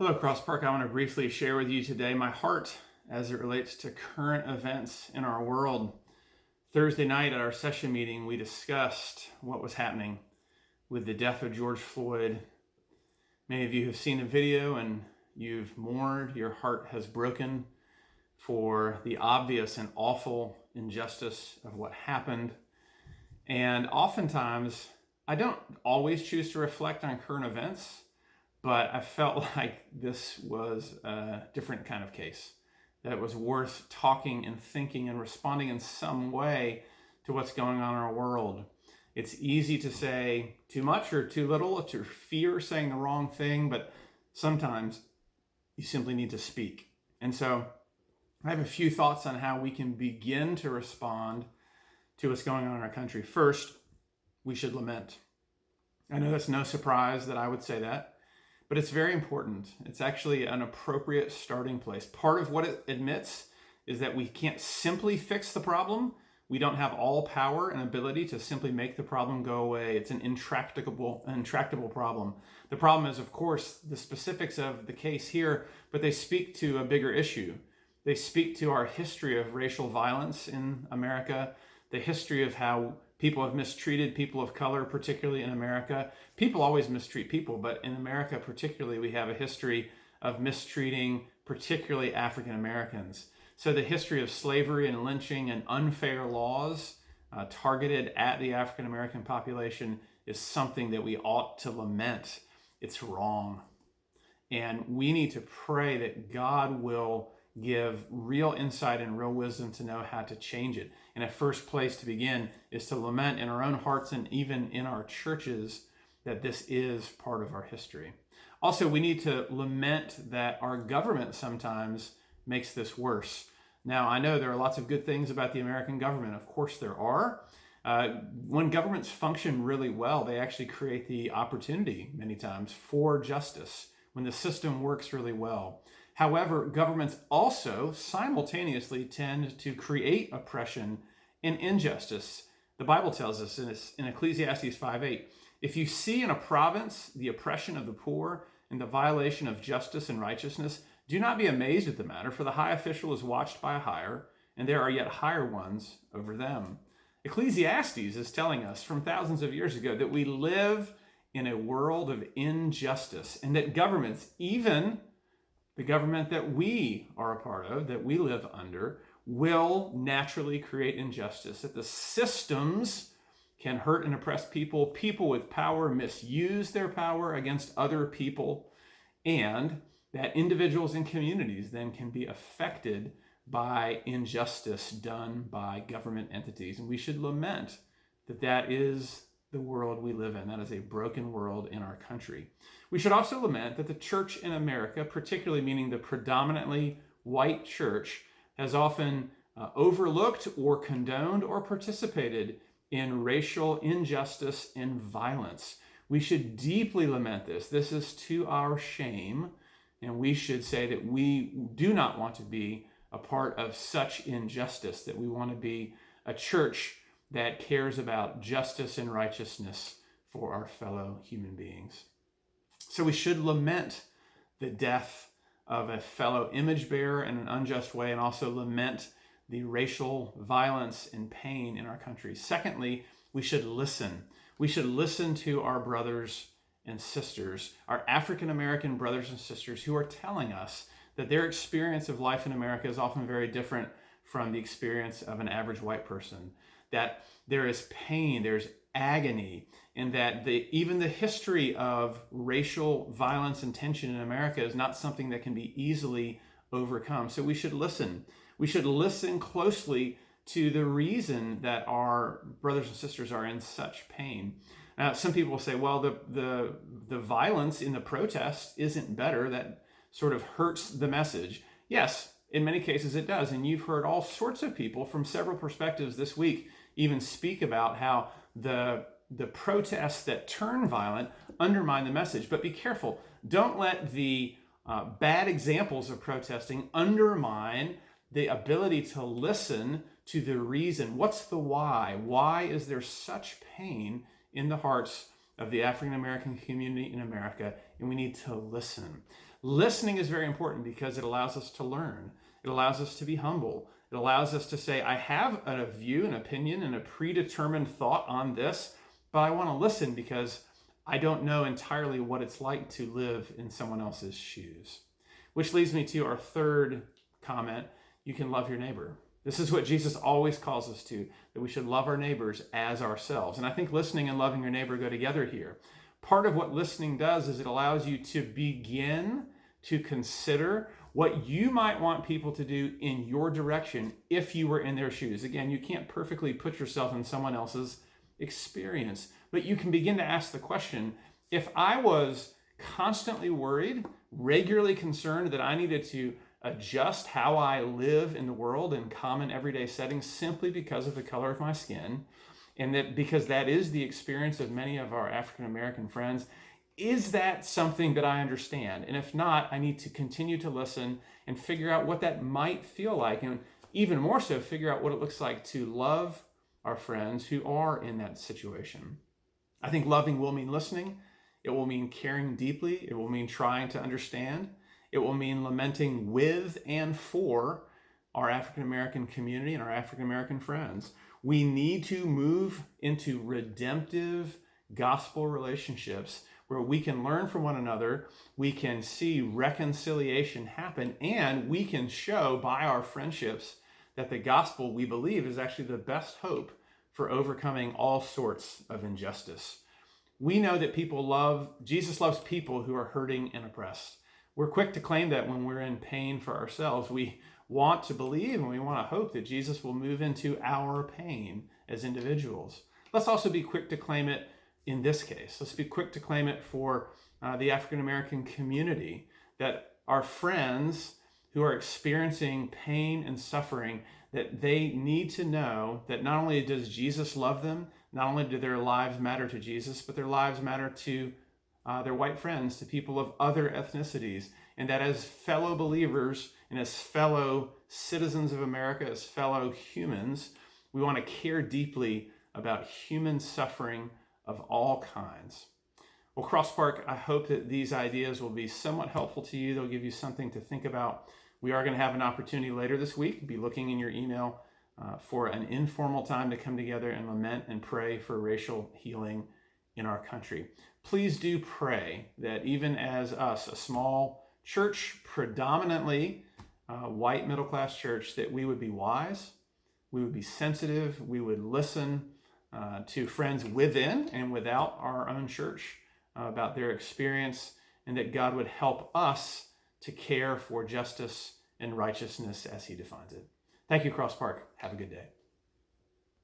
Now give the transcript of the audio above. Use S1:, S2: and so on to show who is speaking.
S1: Hello, Cross Park. I want to briefly share with you today my heart as it relates to current events in our world. Thursday night at our session meeting, we discussed what was happening with the death of George Floyd. Many of you have seen the video and you've mourned. Your heart has broken for the obvious and awful injustice of what happened. And oftentimes, I don't always choose to reflect on current events, but I felt like this was a different kind of case, that it was worth talking and thinking and responding in some way to what's going on in our world. It's easy to say too much or too little, to fear saying the wrong thing, but sometimes you simply need to speak. And so I have a few thoughts on how we can begin to respond to what's going on in our country. First, we should lament. I know that's no surprise that I would say that, but it's very important. It's actually an appropriate starting place. Part of what it admits is that we can't simply fix the problem. We don't have all power and ability to simply make the problem go away. It's an intractable problem. The problem is, of course, the specifics of the case here, but they speak to a bigger issue. They speak to our history of racial violence in America, the history of how people have mistreated people of color, particularly in America. People always mistreat people, but in America particularly, we have a history of mistreating particularly African Americans. So the history of slavery and lynching and unfair laws targeted at the African American population is something that we ought to lament. It's wrong. And we need to pray that God will give real insight and real wisdom to know how to change it. And a first place to begin is to lament in our own hearts and even in our churches that this is part of our history. Also, we need to lament that our government sometimes makes this worse. Now, I know there are lots of good things about the American government. Of course there are. When governments function really well, they actually create the opportunity many times for justice when the system works really well. However, governments also simultaneously tend to create oppression and injustice. The Bible tells us in Ecclesiastes 5:8, if you see in a province the oppression of the poor and the violation of justice and righteousness, do not be amazed at the matter, for the high official is watched by a higher, and there are yet higher ones over them. Ecclesiastes is telling us from thousands of years ago that we live in a world of injustice, and that governments, even the government that we are a part of, that we live under, will naturally create injustice, that the systems can hurt and oppress people. People with power misuse their power against other people, and that individuals and communities then can be affected by injustice done by government entities. And we should lament that that is the world we live in. That is a broken world in our country. We should also lament that the church in America, particularly meaning the predominantly white church, has often overlooked or condoned or participated in racial injustice and violence. We should deeply lament this. This is to our shame, and we should say that we do not want to be a part of such injustice, that we want to be a church that cares about justice and righteousness for our fellow human beings. So we should lament the death of a fellow image bearer in an unjust way, and also lament the racial violence and pain in our country. Secondly, we should listen. We should listen to our brothers and sisters, our African American brothers and sisters, who are telling us that their experience of life in America is often very different from the experience of an average white person. That there is pain, there's agony, and that even the history of racial violence and tension in America is not something that can be easily overcome. So we should listen. We should listen closely to the reason that our brothers and sisters are in such pain. Some people will say, well, the violence in the protests isn't better. That sort of hurts the message. Yes, in many cases it does. And you've heard all sorts of people from several perspectives this week even speak about how the protests that turn violent undermine the message. But be careful. Don't let the bad examples of protesting undermine the ability to listen to the reason. What's the why? Why is there such pain in the hearts of the African American community in America, and we need to listen. Listening is very important because it allows us to learn. It allows us to be humble. It allows us to say, I have a view, an opinion, and a predetermined thought on this, but I want to listen because I don't know entirely what it's like to live in someone else's shoes. Which leads me to our third comment. You can love your neighbor. This is what Jesus always calls us to, that we should love our neighbors as ourselves. And I think listening and loving your neighbor go together here. Part of what listening does is it allows you to begin to consider what you might want people to do in your direction if you were in their shoes. Again, you can't perfectly put yourself in someone else's experience, but you can begin to ask the question, if I was constantly worried, regularly concerned that I needed to adjust how I live in the world in common everyday settings simply because of the color of my skin, and that because that is the experience of many of our African American friends, is that something that I understand? And if not, I need to continue to listen and figure out what that might feel like, and even more so, figure out what it looks like to love our friends who are in that situation. I think loving will mean listening. It will mean caring deeply. It will mean trying to understand. It will mean lamenting with and for our African American community and our African American friends. We need to move into redemptive gospel relationships where we can learn from one another, we can see reconciliation happen, and we can show by our friendships that the gospel, we believe, is actually the best hope for overcoming all sorts of injustice. We know that Jesus loves people who are hurting and oppressed. We're quick to claim that when we're in pain for ourselves. We want to believe and we want to hope that Jesus will move into our pain as individuals. Let's also be quick to claim it in this case. Let's be quick to claim it for the African American community, that our friends who are experiencing pain and suffering, that they need to know that not only does Jesus love them, not only do their lives matter to Jesus, but their lives matter to their white friends, to people of other ethnicities, and that as fellow believers and as fellow citizens of America, as fellow humans, we want to care deeply about human suffering of all kinds. Well, Cross Park, I hope that these ideas will be somewhat helpful to you. They'll give you something to think about. We are going to have an opportunity later this week. Be looking in your email for an informal time to come together and lament and pray for racial healing in our country. Please do pray that even as us, a small church, predominantly white middle-class church, that we would be wise, we would be sensitive, we would listen to friends within and without our own church about their experience, and that God would help us to care for justice and righteousness as he defines it. Thank you, Cross Park. Have a good day.